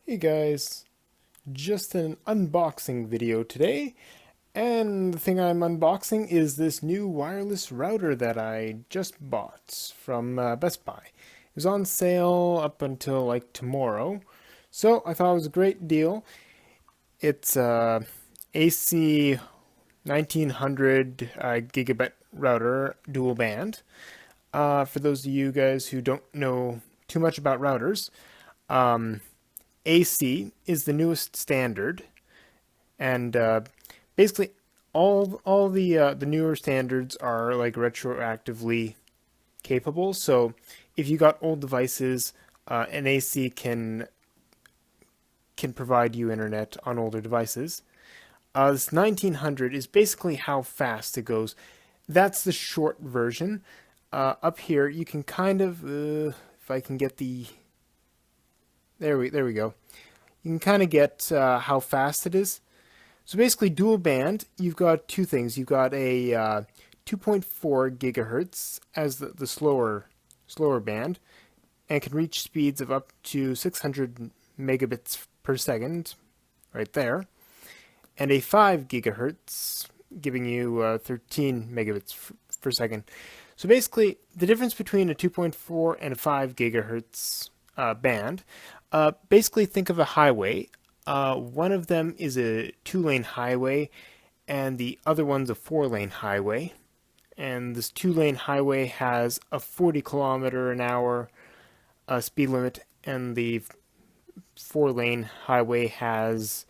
Hey guys, just an unboxing video today, and the thing I'm unboxing is this new wireless router that I just bought from Best Buy. It was on sale up until like tomorrow, so I thought it was a great deal. It's AC 1900 gigabit router dual band. For those of you guys who don't know too much about routers, um, AC is the newest standard, and basically all the newer standards are like retroactively capable. So if you got old devices, an AC can provide you internet on older devices. This 1900 is basically how fast it goes. That's the short version. Up here, you can kind of, if I can get the, there we go. You can kind of get how fast it is. So basically, dual band, you've got two things. You've got a 2.4 gigahertz as the slower band, and can reach speeds of up to 600 megabits per second, right there, and a 5 gigahertz, giving you 13 megabits per second. So basically, the difference between a 2.4 and a 5 gigahertz band, basically think of a highway. One of them is a 2-lane highway, and the other one's a 4-lane highway. And this 2-lane highway has a 40 kilometer an hour speed limit, and the 4-lane highway has,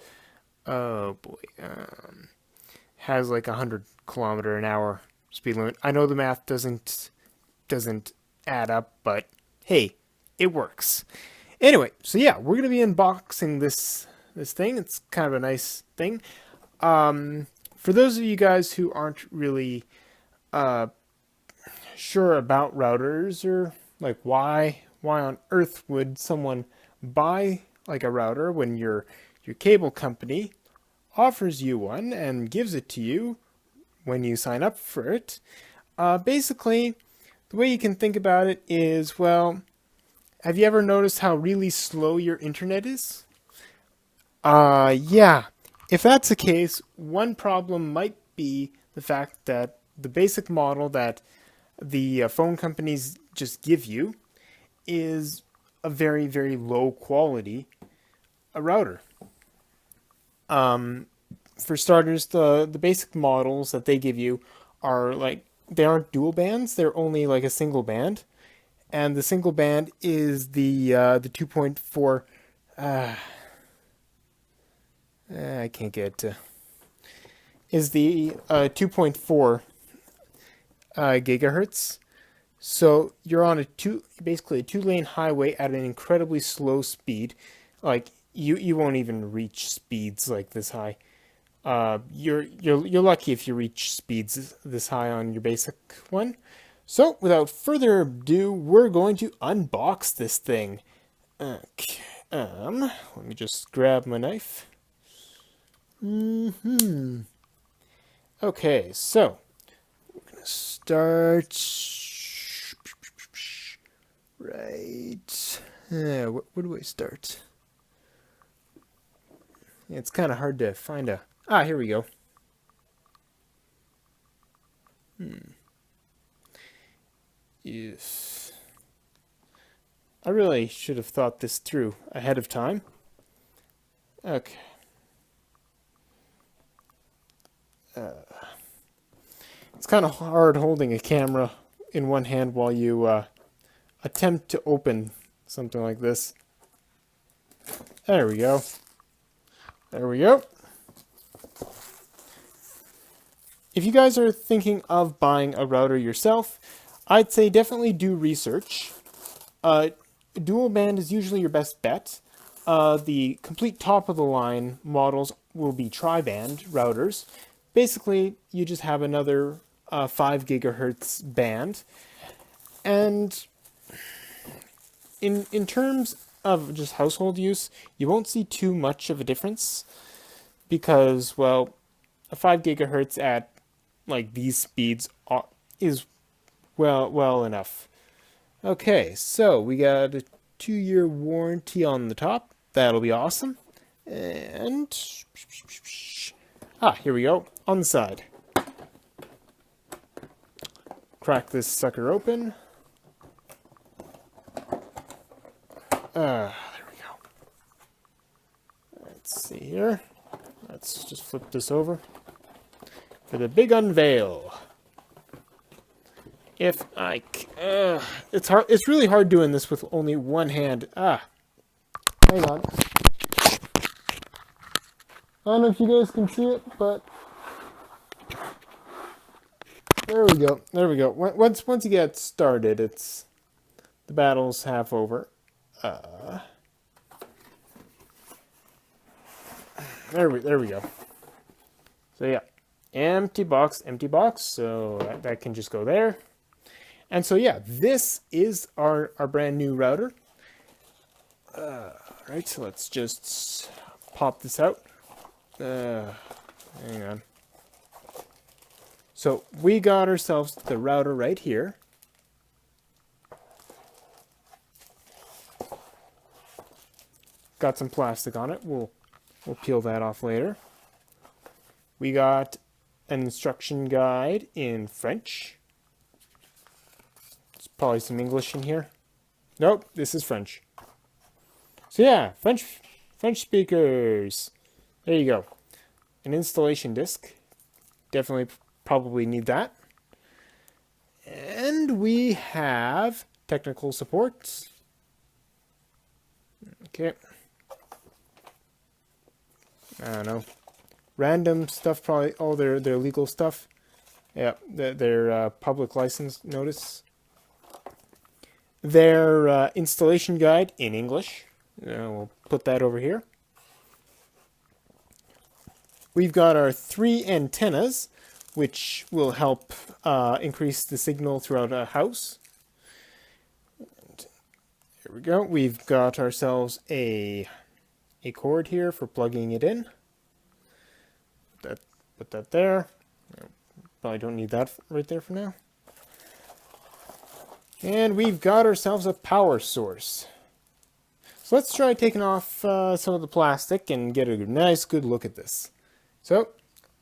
oh boy, has like a 100 kilometer an hour speed limit. I know the math doesn't add up, but hey, it works. Anyway, so yeah, we're gonna be unboxing this thing. It's kind of a nice thing. For those of you guys who aren't really sure about routers, or like why on earth would someone buy like a router when your cable company offers you one and gives it to you when you sign up for it. Basically, the way you can think about it is, well, have you ever noticed how really slow your internet is? Yeah. If that's the case, one problem might be the fact that the basic model that the phone companies just give you is a very, very low quality router. For starters, the basic models that they give you are like, they aren't dual bands, they're only like a single band. And the single band is the 2.4, I can't get is the 2.4 gigahertz. So you're on basically a 2-lane highway at an incredibly slow speed. Like you won't even reach speeds like this high. You're lucky if you reach speeds this high on your basic one. So without further ado, we're going to unbox this thing. Okay, let me just grab my knife. Okay, so we're gonna start right. Where do I start? It's kind of hard to find a. Here we go. Yes. I really should have thought this through ahead of time. Okay. It's kind of hard holding a camera in one hand while you attempt to open something like this. There we go. There we go. If you guys are thinking of buying a router yourself, I'd say definitely do research. Dual band is usually your best bet. The complete top of the line models will be tri-band routers. Basically, you just have another 5 gigahertz band. And in terms of just household use, you won't see too much of a difference because, well, a 5 gigahertz at like these speeds is well enough. Okay, so we got a 2-year warranty on the top. That'll be awesome. And here we go. On the side. Crack this sucker open. There we go. Let's see here. Let's just flip this over for the big unveil. If I, it's hard. It's really hard doing this with only one hand. Hang on. I don't know if you guys can see it, but there we go. There we go. Once you get started, it's the battle's half over. There we go. So yeah, empty box. So that can just go there. And so yeah, this is our brand new router. Right, so let's just pop this out. Hang on. So we got ourselves the router right here. Got some plastic on it. We'll peel that off later. We got an instruction guide in French. There's probably some English in here. Nope, this is French. So yeah, French speakers. There you go. An installation disc. Definitely probably need that. And we have technical support. Okay. I don't know. Random stuff, probably all their legal stuff. Yeah, their public license notice. Their installation guide in English. We'll put that over here. We've got our 3 antennas, which will help increase the signal throughout a house. And here we go. We've got ourselves a cord here for plugging it in. Put that there. Probably don't need that right there for now. And we've got ourselves a power source. So let's try taking off some of the plastic and get a nice good look at this. So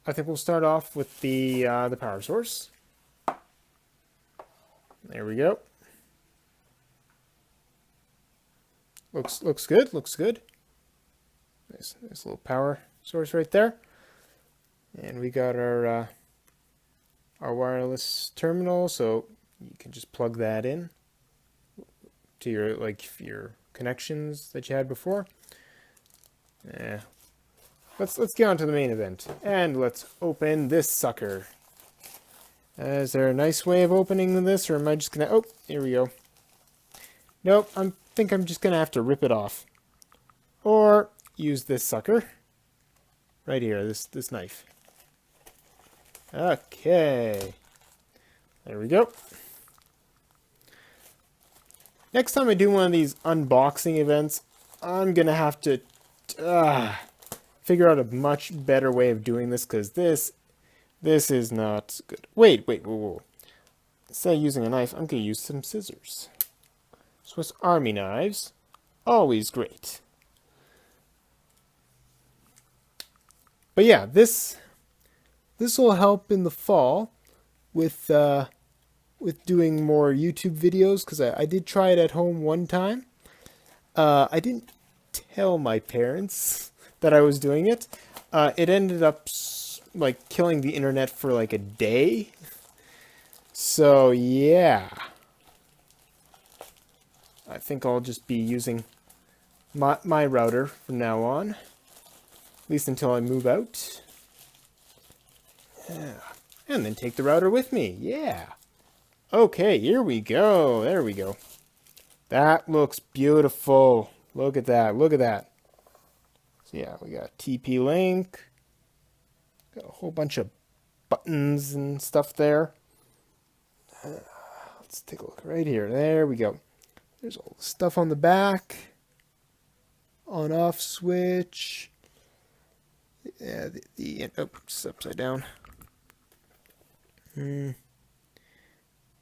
I think we'll start off with the power source. There we go. Looks good. Looks good. Nice little power source right there. And we got our wireless terminal, so you can just plug that in to your connections that you had before. Yeah. Let's get on to the main event, and let's open this sucker. Is there a nice way of opening this, or am I just gonna? Oh, here we go. Nope, I think I'm just gonna have to rip it off, or use this sucker right here. This knife. Okay. There we go. Next time I do one of these unboxing events, I'm going to have to figure out a much better way of doing this, because this is not good. Wait, whoa. Instead of using a knife, I'm going to use some scissors. Swiss Army knives, always great. But yeah, this will help in the fall with doing more YouTube videos, because I did try it at home one time. I didn't tell my parents that I was doing it. It ended up like killing the internet for like a day. So yeah, I think I'll just be using my router from now on, at least until I move out. Yeah. And then take the router with me. Yeah. Okay, here we go. There we go. That looks beautiful. Look at that. Look at that. So yeah, we got TP-Link. Got a whole bunch of buttons and stuff there. Let's take a look right here. There we go. There's all the stuff on the back. On-off switch. Yeah, it's upside down.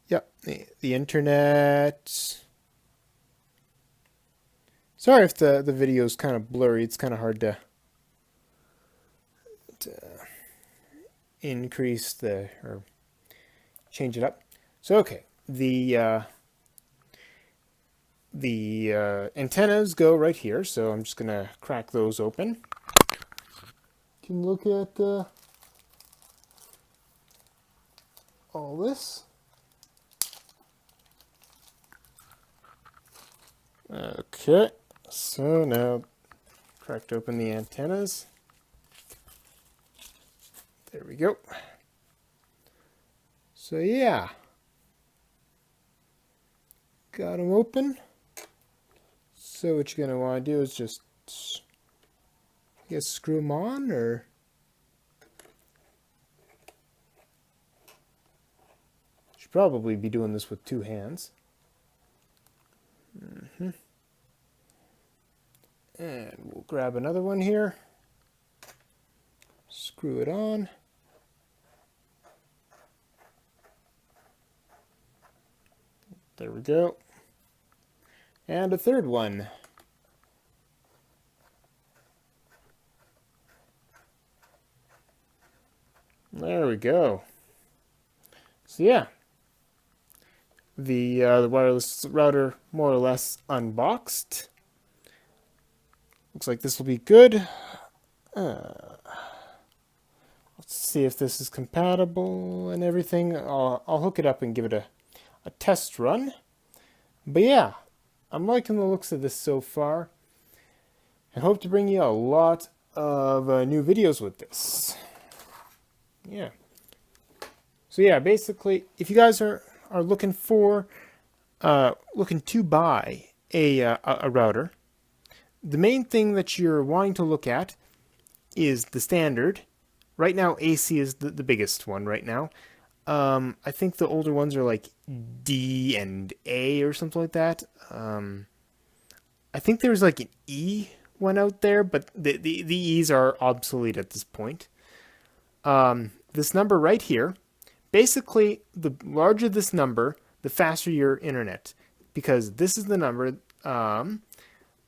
Yep, the internet. Sorry if the video is kind of blurry. It's kind of hard to increase or change it up. So okay, the antennas go right here. So I'm just gonna crack those open. You can look at all this. Okay, so now cracked open the antennas. There we go. So yeah, got them open. So what you're going to want to do is just, I guess, screw them on, or should probably be doing this with two hands. And we'll grab another one here, screw it on. There we go. And a third one. There we go. So yeah, the wireless router more or less unboxed. Looks like this will be good. Let's see if this is compatible and everything. I'll hook it up and give it a test run. But yeah, I'm liking the looks of this so far, and hope to bring you a lot of new videos with this. Yeah. So yeah, basically, if you guys are looking for looking to buy a router, the main thing that you're wanting to look at is the standard. Right now, AC is the biggest one right now. I think the older ones are like D and A or something like that. I think there's like an E one out there, but the E's are obsolete at this point. This number right here, basically, the larger this number, the faster your internet, because this is the number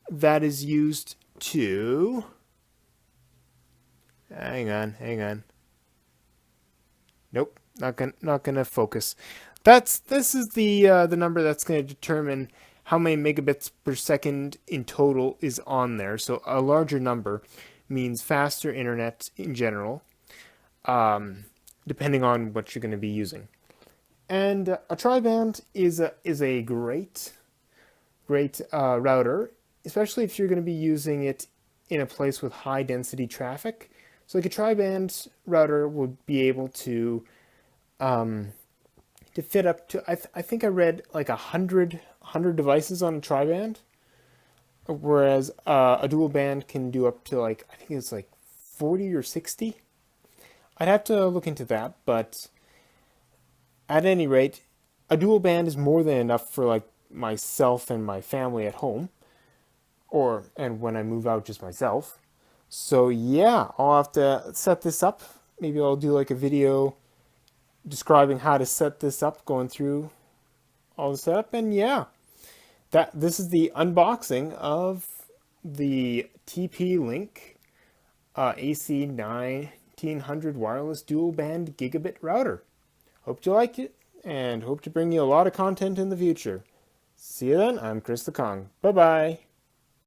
that is used to. Hang on. Nope. Not gonna focus. This is the number that's going to determine how many megabits per second in total is on there. So a larger number means faster internet in general, depending on what you're going to be using. And a tri-band is a great router, especially if you're going to be using it in a place with high density traffic. So like a tri-band router would be able to fit up to, I think I read like 100 devices on a tri-band, whereas a dual band can do up to like, I think it's like 40 or 60. I'd have to look into that, but at any rate, a dual band is more than enough for like myself and my family at home, and when I move out, just myself. So yeah, I'll have to set this up. Maybe I'll do like a video describing how to set this up, going through all the setup, and yeah, this is the unboxing of the TP-Link AC 1900 wireless dual band gigabit router. Hope you like it, and hope to bring you a lot of content in the future. See you then. I'm Chris the Kong. Bye bye.